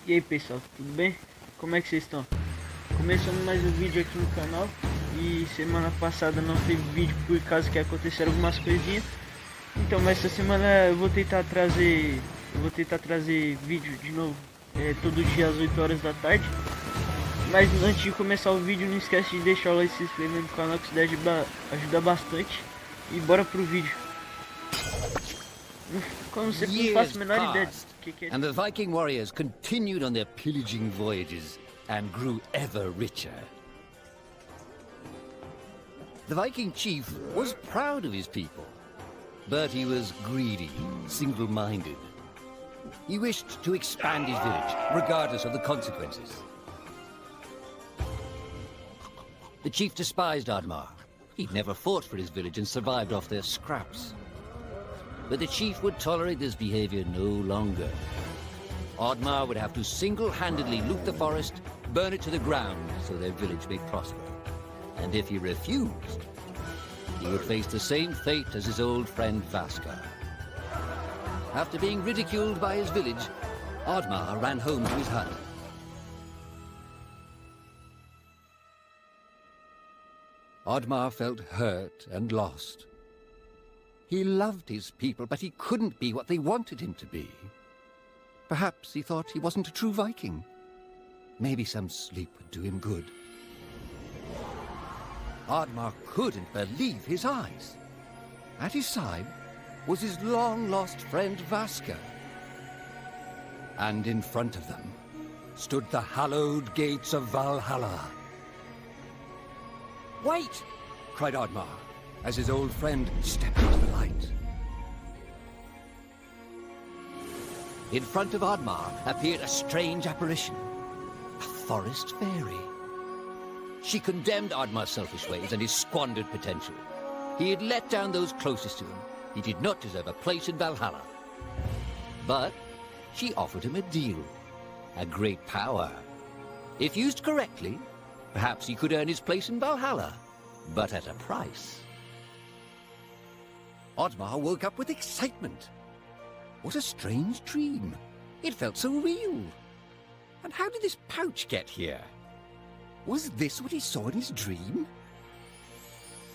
E aí pessoal, tudo bem? Como é que vocês estão? Começando mais um vídeo aqui no canal. E semana passada não teve vídeo por causa que aconteceram algumas coisinhas. Então, mas essa semana eu vou tentar trazer vídeo de novo, todo dia às 8 horas da tarde. Mas antes de começar o vídeo, não esquece de deixar o like e se inscrever no canal, que isso daí ajuda bastante. E bora pro vídeo. Como sempre, não faço a menor ideia do que é. And the Viking warriors continued on their pillaging voyages and grew ever richer. The Viking chief was proud of his people, but he was greedy, single-minded. He wished to expand his village, regardless of the consequences. The chief despised Oddimar. He'd never fought for his village and survived off their scraps. But the chief would tolerate this behavior no longer. Oddimar would have to single-handedly loot the forest, burn it to the ground so their village may prosper. And if he refused, he would face the same fate as his old friend Vaska. After being ridiculed by his village, Oddimar ran home to his hut. Oddimar felt hurt and lost. He loved his people, but he couldn't be what they wanted him to be. Perhaps he thought he wasn't a true Viking. Maybe some sleep would do him good. Oddimar couldn't believe his eyes. At his side was his long-lost friend Vaska. And in front of them stood the hallowed gates of Valhalla. "Wait!" cried Oddimar, as his old friend stepped into the light. In front of Oddimar appeared a strange apparition, a forest fairy. She condemned Oddmar's selfish ways and his squandered potential. He had let down those closest to him. He did not deserve a place in Valhalla. But she offered him a deal, a great power. If used correctly, perhaps he could earn his place in Valhalla, but at a price. Oddimar woke up with excitement. What a strange dream. It felt so real. And how did this pouch get here? Was this what he saw in his dream?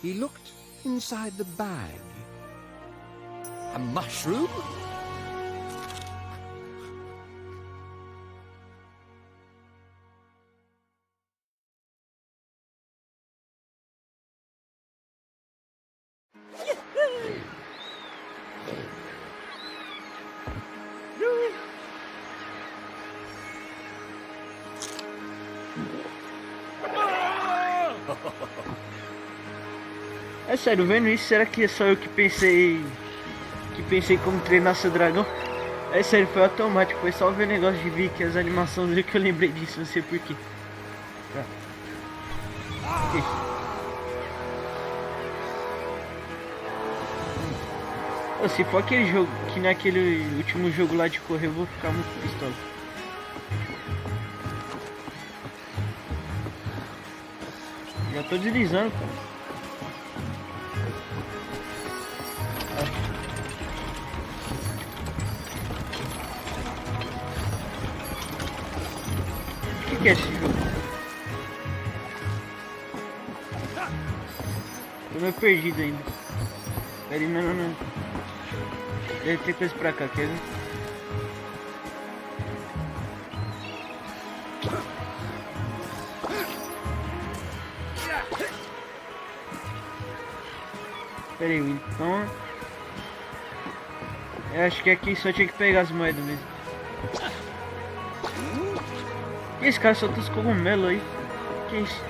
He looked inside the bag. A mushroom? É sério, vendo isso, será que é só eu que pensei como treinar seu dragão? É sério, foi automático, foi só ver o negócio de Viki, as animações que eu lembrei disso, não sei porquê. Tá. Se for aquele jogo, que naquele último jogo lá de correr, eu vou ficar muito pistola. Já tô deslizando, cara. O que é esse jogo? Tô meio perdido ainda. Pera aí, não. Deve ter coisa pra cá, quer ver? Pera aí, então... eu acho que aqui só tinha que pegar as moedas mesmo. E esse cara solta os cogumelos aí. Que isso?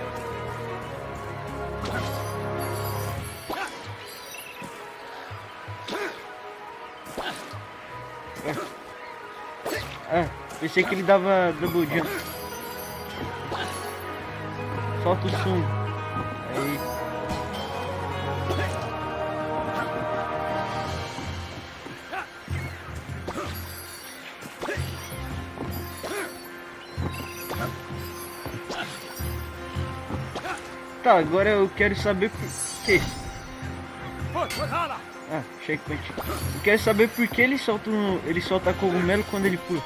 Pensei que ele dava double jump. Solta o som. Aí. Tá, agora eu quero saber por que. Ah, checkpoint. Eu quero saber por que ele solta cogumelo quando ele pula.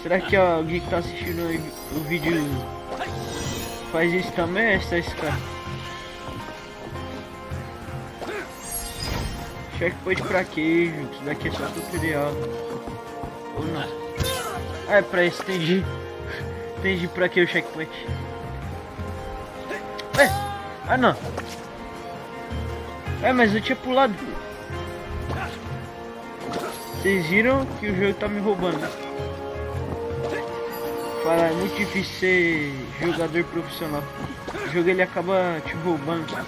Será que alguém que tá assistindo o vídeo faz isso também? É só esse cara. Checkpoint pra quê, gente? Isso daqui é só tutorial. Ou não? Ah, é pra isso, entendi. Entendi pra que o checkpoint. Ah, não. Mas eu tinha pulado. Vocês viram que o jogo tá me roubando, né? Fala, é muito difícil ser jogador profissional. O jogo ele acaba te roubando.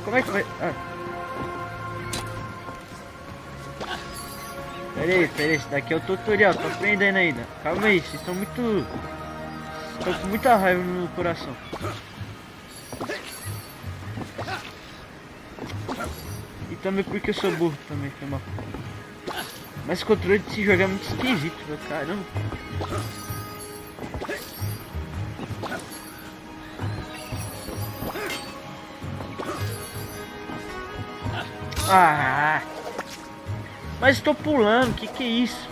Como é que vai... Pera aí, esse daqui é o tutorial, tô aprendendo ainda. Calma aí, vocês estão muito... Estão com muita raiva no coração. E também porque eu sou burro também, foi mal. Mas o controle desse jogo é muito esquisito, meu caramba. Mas estou pulando, que é isso?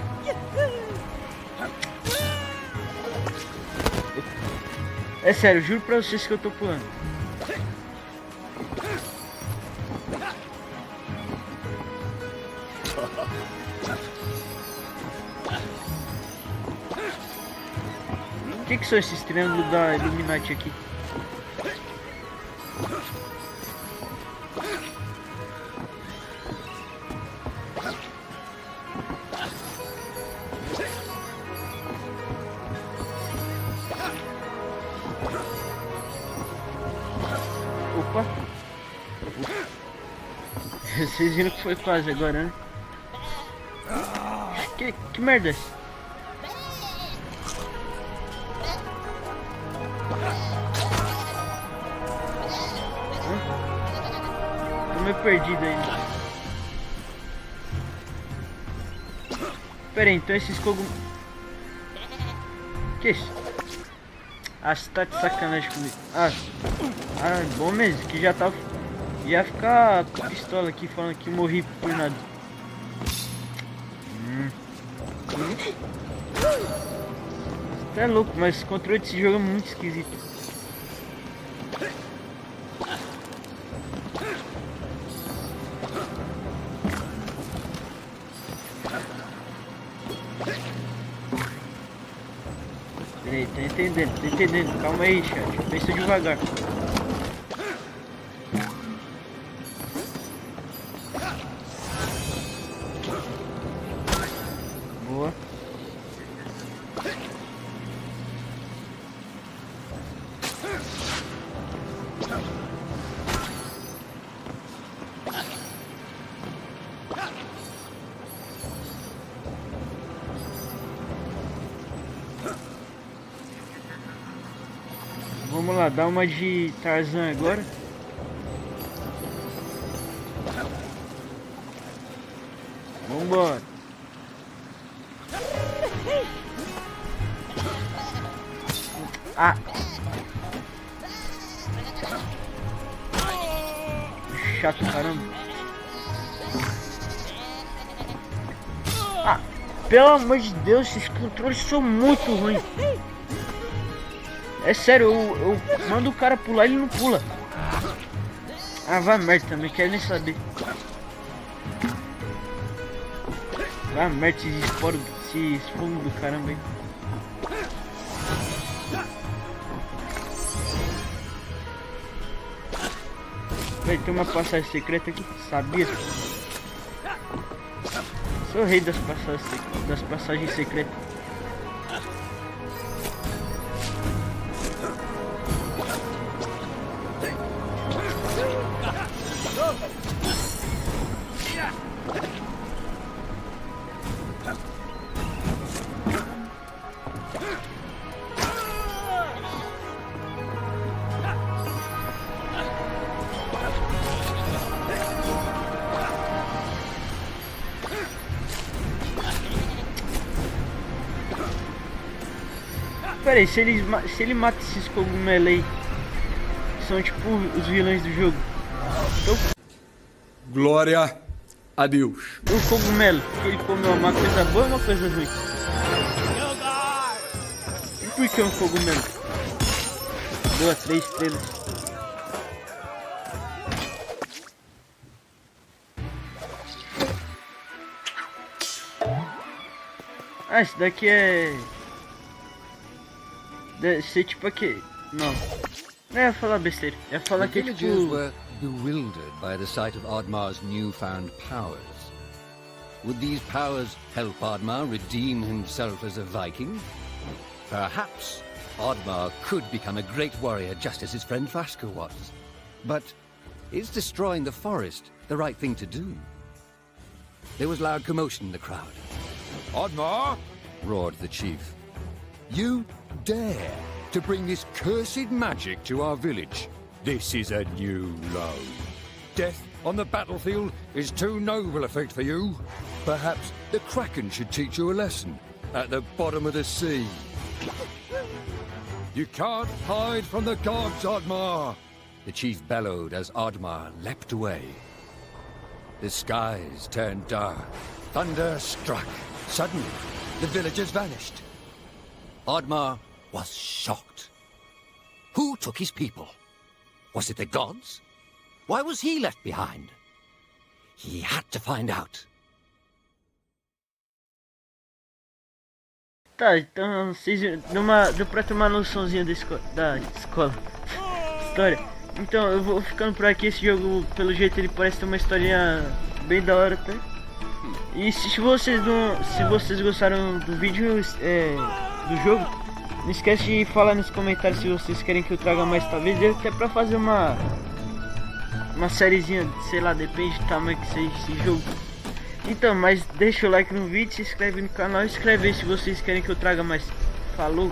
É sério, juro pra vocês que eu tô pulando. O que são esses triângulos da Illuminati aqui? Opa! Vocês viram que foi quase agora, né? Que merda é essa? Tô meio perdido ainda. Pera aí, então esses cogumelos... Que isso? Você tá de sacanagem comigo. Bom mesmo, que já tava... Ia ficar com a pistola aqui falando que morri por nada. Você é louco, mas o controle desse jogo é muito esquisito. Peraí, tô entendendo. Calma aí, chat. Pensa devagar. Boa. Vamos lá, dar uma de Tarzan agora. Vambora. Chato, caramba. Pelo amor de Deus, esses controles são muito ruins. É sério, eu mando o cara pular e ele não pula. Vai merda também, quero nem saber. Vai merda, esses fundos do caramba aí. Vai ter uma passagem secreta aqui, sabia? Sou o rei das passagens secretas. Pera aí, se ele mata esses cogumelos aí, são tipo os vilões do jogo. Então, glória a Deus. O cogumelo, que ele comeu uma coisa boa ou uma coisa ruim? por que um cogumelo? Boa, 3 estrelas. Ah, esse daqui é... Deve ser tipo aqui... Não. Não ia falar besteira. Ia falar que é tipo... villagers were bewildered by the sight of Oddmar's newfound powers. Would these powers help Oddmar redeem himself as a Viking? Perhaps Oddmar could become a great warrior just as his friend Vaska was. But is destroying the forest the right thing to do? There was loud commotion in the crowd. Oddmar, Roared the chief. you dare to bring this cursed magic to our village. This is a new low. Death on the battlefield is too noble a fate for you. Perhaps the Kraken should teach you a lesson at the bottom of the sea. You can't hide from the gods, Oddmar. The chief bellowed as Oddmar leapt away. The skies turned dark. Thunder struck. Suddenly, the villagers vanished. Oddmar was shocked. Who took his people? Was it the gods? Why was he left behind? He had to find out. Tá, então vocês deu pra ter uma noçãozinha da escola. História. Então eu vou ficando por aqui. Esse jogo, pelo jeito, ele parece ter uma historinha bem da hora, tá? E se vocês gostaram do vídeo, do jogo, não esquece de falar nos comentários se vocês querem que eu traga mais, talvez até pra fazer uma sériezinha, sei lá, depende do tamanho que seja esse jogo. Então, mas deixa o like no vídeo, se inscreve no canal e escreve aí se vocês querem que eu traga mais. Falou!